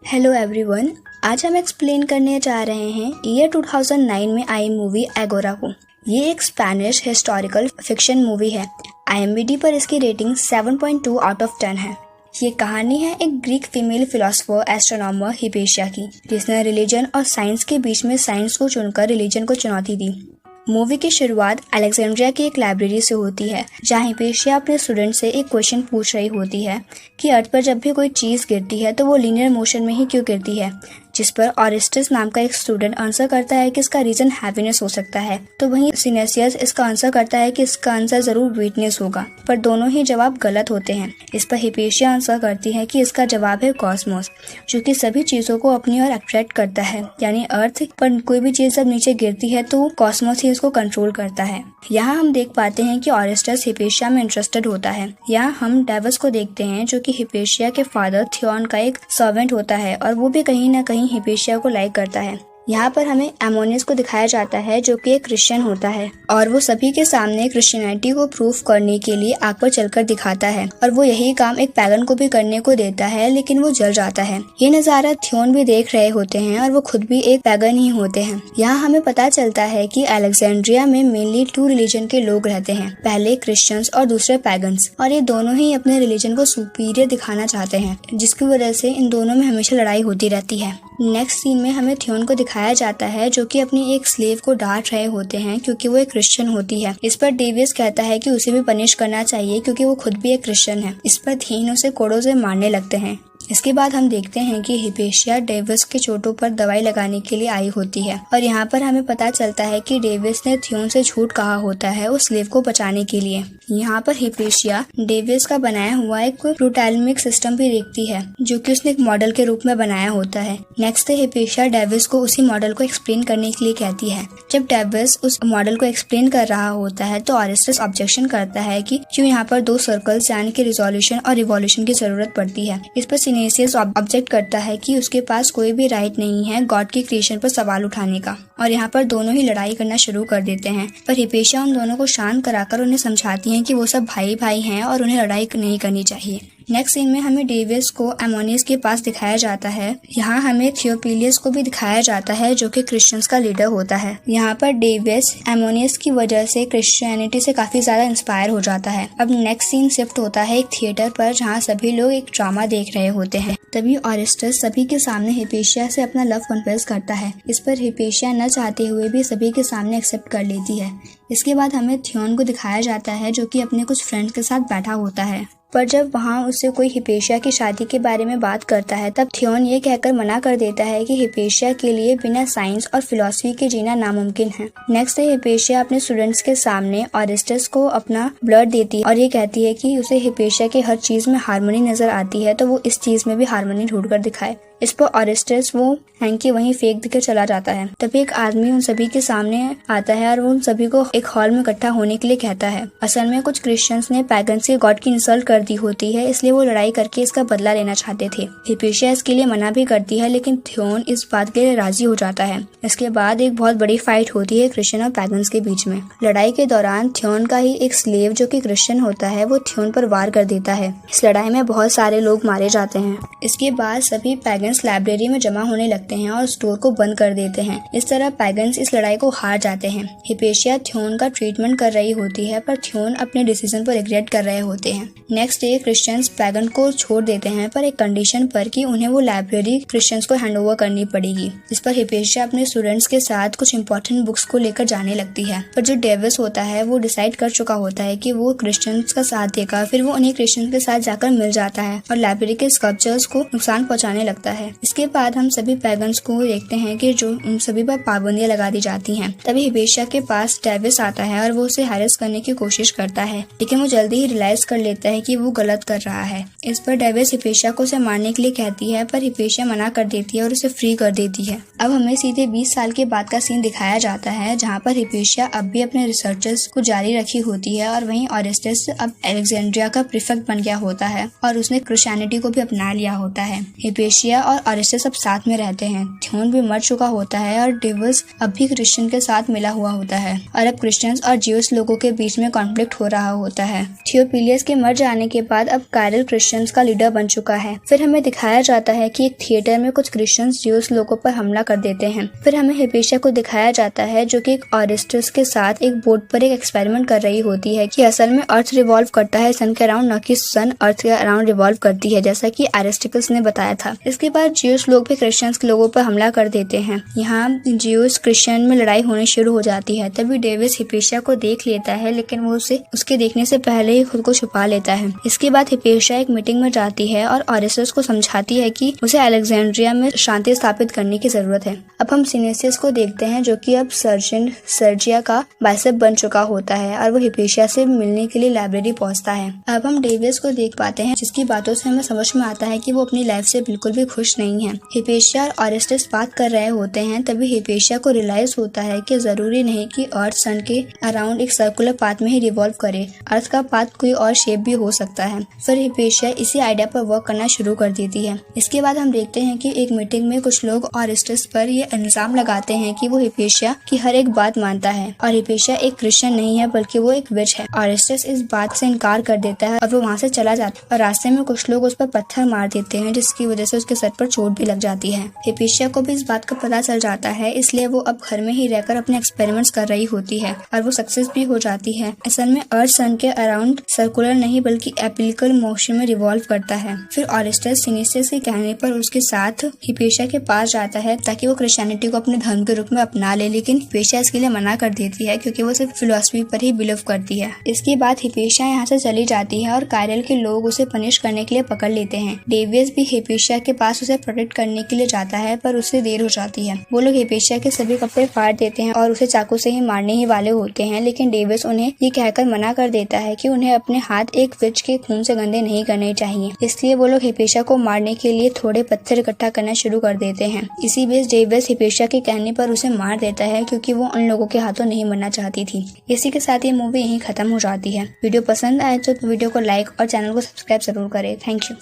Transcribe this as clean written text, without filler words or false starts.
Hello everyone, आज हम explain करने जा रहे हैं ईयर 2009 में आई मूवी एगोरा को। ये एक स्पेनिश हिस्टोरिकल फिक्शन मूवी है। IMDb पर इसकी रेटिंग 7.2 आउट ऑफ 10 है। ये कहानी है एक ग्रीक फीमेल फिलोसोफर एस्ट्रोनॉमर हिपेशिया की, जिसने रिलीजन और साइंस के बीच में साइंस को चुनकर रिलीजन को चुनौती दी। मूवी की शुरुआत अलेक्जेंड्रिया की एक लाइब्रेरी से होती है, जहाँ हिपेशिया अपने स्टूडेंट से एक क्वेश्चन पूछ रही होती है कि अर्थ पर जब भी कोई चीज गिरती है तो वो लीनियर मोशन में ही क्यों गिरती है, जिस पर ऑरेस्टस नाम का एक स्टूडेंट आंसर करता है कि इसका रीजन हैप्पीनेस हो सकता है। तो वहीं सिनेसियस इसका आंसर करता है कि इसका आंसर जरूर वीकनेस होगा, पर दोनों ही जवाब गलत होते हैं। इस पर हिपेशिया आंसर करती है कि इसका जवाब है कॉस्मोस, जो कि सभी चीजों को अपनी ओर अट्रैक्ट करता है, यानी अर्थ पर कोई भी चीज जब नीचे गिरती है तो कॉस्मोस ही इसको कंट्रोल करता है। यहाँ हम देख पाते हैं कि ऑरेस्टस हिपेशिया में इंटरेस्टेड होता है। यहाँ हम डेवस को देखते हैं, जो कि हिपेशिया के फादर थियोन का एक सर्वेंट होता है, और वो भी कहीं न कहीं हिपेशिया को लाइक करता है। यहाँ पर हमें एमोनियस को दिखाया जाता है, जो कि एक क्रिश्चियन होता है, और वो सभी के सामने क्रिश्चियनिटी को प्रूफ करने के लिए आग पर चलकर दिखाता है, और वो यही काम एक पैगन को भी करने को देता है, लेकिन वो जल जाता है। ये नजारा थियोन भी देख रहे होते हैं, और वो खुद भी एक पैगन ही होते हैं। यहाँ हमें पता चलता है कि अलेक्जेंड्रिया में मेनली 2 रिलीजन के लोग रहते हैं, पहले क्रिश्चियंस और दूसरे पैगन्स, और ये दोनों ही अपने रिलीजन को सुपीरियर दिखाना चाहते हैं, जिसकी वजह से इन दोनों में हमेशा लड़ाई होती रहती है। नेक्स्ट सीन में हमें थियोन को दिखाया जाता है, जो कि अपनी एक स्लेव को डांट रहे होते हैं क्योंकि वो एक क्रिश्चियन होती है। इस पर डेवियस कहता है कि उसे भी पनिश करना चाहिए क्योंकि वो खुद भी एक क्रिश्चियन है। इस पर थियोन उसे कोड़ों से मारने लगते हैं। इसके बाद हम देखते हैं कि हिपेशिया डेविस के चोटों पर दवाई लगाने के लिए आई होती है, और यहाँ पर हमें पता चलता है कि डेविस ने थियोन से झूठ कहा होता है उस स्लेव को बचाने के लिए। यहाँ पर हिपेशिया डेविस का बनाया हुआ एक प्लूटाल्मिक सिस्टम भी देखती है, जो कि उसने एक मॉडल के रूप में बनाया होता है। नेक्स्ट हिपेशिया डेविस को उसी मॉडल को एक्सप्लेन करने के लिए कहती है। जब डेविस उस मॉडल को एक्सप्लेन कर रहा होता है तो ऑरेस्टस ऑब्जेक्शन करता है कि क्यों यहाँ पर 2 सर्कल्स यानी कि रिजोल्यूशन और रिवॉल्यूशन की जरूरत पड़ती है। इस पर सिनेसियस ऑब्जेक्ट करता है कि उसके पास कोई भी राइट नहीं है गॉड की क्रिएशन पर सवाल उठाने का, और यहाँ पर दोनों ही लड़ाई करना शुरू कर देते हैं। पर हिपेशिया उन दोनों को शांत कराकर उन्हें समझाती है कि वो सब भाई भाई हैं और उन्हें लड़ाई नहीं करनी चाहिए। नेक्स्ट सीन में हमें डेविस को एमोनियस के पास दिखाया जाता है। यहाँ हमें थियोपिलियस को भी दिखाया जाता है, जो कि क्रिश्चियंस का लीडर होता है। यहाँ पर डेविस एमोनियस की वजह से क्रिश्चियनिटी से काफी ज्यादा इंस्पायर हो जाता है। अब नेक्स्ट सीन शिफ्ट होता है एक थिएटर पर, जहाँ सभी लोग एक ड्रामा देख रहे होते हैं। तभी ऑरेस्टस सभी के सामने हिपेशिया से अपना लव कन्फेस करता है। इस पर हिपेशिया न चाहते हुए भी सभी के सामने एक्सेप्ट कर लेती है। इसके बाद हमें थियोन को दिखाया जाता है, जो कि अपने कुछ फ्रेंड्स के साथ बैठा होता है, पर जब वहाँ उससे कोई हिपेशिया की शादी के बारे में बात करता है तब थियोन ये कहकर मना कर देता है कि हिपेशिया के लिए बिना साइंस और फिलॉसफी के जीना नामुमकिन है। नेक्स्ट है हिपेशिया अपने स्टूडेंट्स के सामने ऑरेस्टस को अपना ब्लड देती है, और ये कहती है कि उसे हिपेशिया के हर चीज में हार्मनी नजर आती है, तो वो इस चीज में भी हार्मनी ढूंढ कर दिखाए। इस पर ऑरेस्टस वो हैंकी वहीं फेंक देकर चला जाता है। तभी एक आदमी उन सभी के सामने आता है और वो उन सभी को एक हॉल में इकट्ठा होने के लिए कहता है। असल में कुछ क्रिश्चियंस ने पैगन्स के गॉड की इंसल्ट कर दी होती है, इसलिए वो लड़ाई करके इसका बदला लेना चाहते थे। हिपेशिया इसके लिए मना भी करती है, लेकिन थियोन इस बात के लिए राजी हो जाता है। इसके बाद एक बहुत बड़ी फाइट होती है क्रिश्चियन और पैगन्स के बीच में। लड़ाई के दौरान थियोन का ही एक स्लेव, जो कि क्रिश्चियन होता है, वो थियोन पर वार कर देता है। इस लड़ाई में बहुत सारे लोग मारे जाते हैं। इसके बाद सभी पैगन्स लाइब्रेरी में जमा होने लगते हैं और स्टोर को बंद कर देते हैं। इस तरह पैगन्स इस लड़ाई को हार जाते हैं। हिपेशिया थियोन का ट्रीटमेंट कर रही होती है, पर थियोन अपने डिसीजन पर रिग्रेट कर रहे होते हैं। नेक्स्ट डे क्रिश्चियंस पैगन को छोड़ देते हैं, पर एक कंडीशन पर कि उन्हें वो लाइब्रेरी क्रिश्चियंस को हैंडओवर करनी पड़ेगी। इस पर हिपेशिया अपने स्टूडेंट्स के साथ कुछ इंपॉर्टेंट बुक्स को लेकर जाने लगती है, पर जो डेविस होता है वो डिसाइड कर चुका होता है कि वो क्रिश्चियंस का साथ देगा। फिर वो उन्हीं क्रिश्चियंस के साथ जाकर मिल जाता है और लाइब्रेरी के स्कल्पचर्स को नुकसान पहुंचाने लगता है। इसके बाद हम सभी पैगन्स को देखते हैं कि जो उन सभी पर पाबंदियां लगा दी जाती हैं। तभी हिपेशिया के पास डेविस आता है और वो उसे हैरेस करने की कोशिश करता है, लेकिन वो जल्दी ही रियलाइज कर लेता है कि वो गलत कर रहा है। इस पर डेविस हिपेशिया को उसे मारने के लिए कहती है, पर हिपेशिया मना कर देती है और उसे फ्री कर देती है। अब हमें सीधे 20 साल के बाद का सीन दिखाया जाता है, जहाँ पर हिपेशिया अब भी अपने रिसर्चेस को जारी रखी होती है, और वहीं ऑरेस्टस अब अलेक्जेंड्रिया का प्रीफेक्ट बन गया होता है और उसने क्रिश्चियनिटी को भी अपना लिया होता है। हिपेशिया और ऑरेस्टस अब साथ में रहते हैं। थियोन भी मर चुका होता है और डेविस अब भी क्रिश्चियन के साथ मिला हुआ होता है, और अब क्रिश्चियंस और ज्यूस लोगों के बीच में कॉन्फ्लिक्ट हो रहा होता है। थियोपिलियस के मर जाने के बाद अब कायरल क्रिश्चियंस का लीडर बन चुका है। फिर हमें दिखाया जाता है कि एक थिएटर में कुछ क्रिश्चियंस ज्यूस लोगों पर हमला कर देते हैं। फिर हमें हिपेशिया को दिखाया जाता है जो कि एक ऑरेस्टस के साथ एक बोट पर एक एक्सपेरिमेंट कर रही होती है कि असल में अर्थ रिवॉल्व करता है सन के अराउंड, न कि सन अर्थ के अराउंड रिवॉल्व करती है, जैसा कि एरिस्टिकल्स ने बताया था। इसके बाद ज्यूस लोग भी क्रिश्चियंस के लोगों पर हमला कर देते हैं। यहाँ ज्यूस क्रिश्चियन में लड़ाई होनी शुरू हो जाती है। तभी डेविस हिपेशिया को देख लेता है, लेकिन वो उसे उसके देखने से पहले ही खुद को छुपा लेता है। इसके बाद हिपेशिया एक मीटिंग में जाती है और ऑरेस्टस को समझाती है कि उसे अलेक्जेंड्रिया में शांति स्थापित करने की जरूरत है। अब हम सिनेसियस को देखते हैं जो कि अब सर्जेंट सर्जिया का बाइसेप बन चुका होता है और वो हिपेशिया से मिलने के लिए लाइब्रेरी पहुंचता है। अब हम डेविस को देख पाते हैं जिसकी बातों से हमें समझ में आता है कि वो अपनी लाइफ से बिल्कुल भी खुश नहीं है। हिपेशिया और ऑरेस्टस बात कर रहे होते हैं, तभी हिपेशिया को रियलाइज होता है कि जरूरी नहीं कि अर्थ सन के अराउंड एक सर्कुलर पाथ में ही रिवॉल्व करे, अर्थ का पाथ कोई और शेप भी हो सकता है। फिर हिपेशिया इसी आइडिया पर वर्क करना शुरू कर देती है। इसके बाद हम देखते हैं कि एक मीटिंग में कुछ लोग ऑरेस्टस पर ये इल्जाम लगाते हैं कि वो हिपेशिया की हर एक बात मानता है और हिपेशिया एक क्रिश्चियन नहीं है बल्कि वो एक विच है। ऑरेस्टस इस बात से इनकार कर देता है और वो वहाँ से चला जाता है और रास्ते में कुछ लोग उस पर पत्थर मार देते हैं जिसकी वजह से उसके सर पर चोट भी लग जाती है। हिपेशिया को भी इस बात का पता चल जाता है, इसलिए वो अब घर में ही रहकर अपने एक्सपेरिमेंट्स कर रही होती है और वो सक्सेस भी हो जाती है। असल में अर्थ सन के अराउंड सर्कुलर नहीं बल्कि एपिलिकल मोशन में रिवॉल्व करता है। फिर ऑरेस्टस सिनेसियस के कहने पर उसके साथ हिपेशिया के पास जाता है ताकि वो क्रिश्चियनिटी को अपने धर्म के रूप में अपना ले, लेकिन हिपेशिया इसके लिए मना कर देती है क्योंकि वो सिर्फ फिलॉसफी पर ही बिलीव करती है। इसके बाद हिपेशिया यहाँ से चली जाती है और कायरल के लोग उसे पनिश करने के लिए पकड़ लेते हैं। डेवियस भी हिपेशिया के पास उसे प्रोटेक्ट करने के लिए जाता है पर उससे देर हो जाती है। वो लोग हिपेशिया के सभी कपड़े फाड़ देते हैं और उसे चाकू से ही मारने ही वाले होते हैं, लेकिन डेविस उन्हें ये कहकर मना कर देता है कि उन्हें अपने हाथ एक विच के खून से गंदे नहीं करने चाहिए। इसलिए वो लोग हिपेशिया को मारने के लिए थोड़े पत्थर इकट्ठा करना शुरू कर देते हैं। इसी बीच डेविस हिपेशिया के कहने पर उसे मार देता है क्योंकि वो उन लोगों के हाथों नहीं मरना चाहती थी। इसी के साथ ये मूवी यहीं खत्म हो जाती है। वीडियो पसंद आए तो वीडियो को लाइक और चैनल को सब्सक्राइब जरूर करें। Thank you.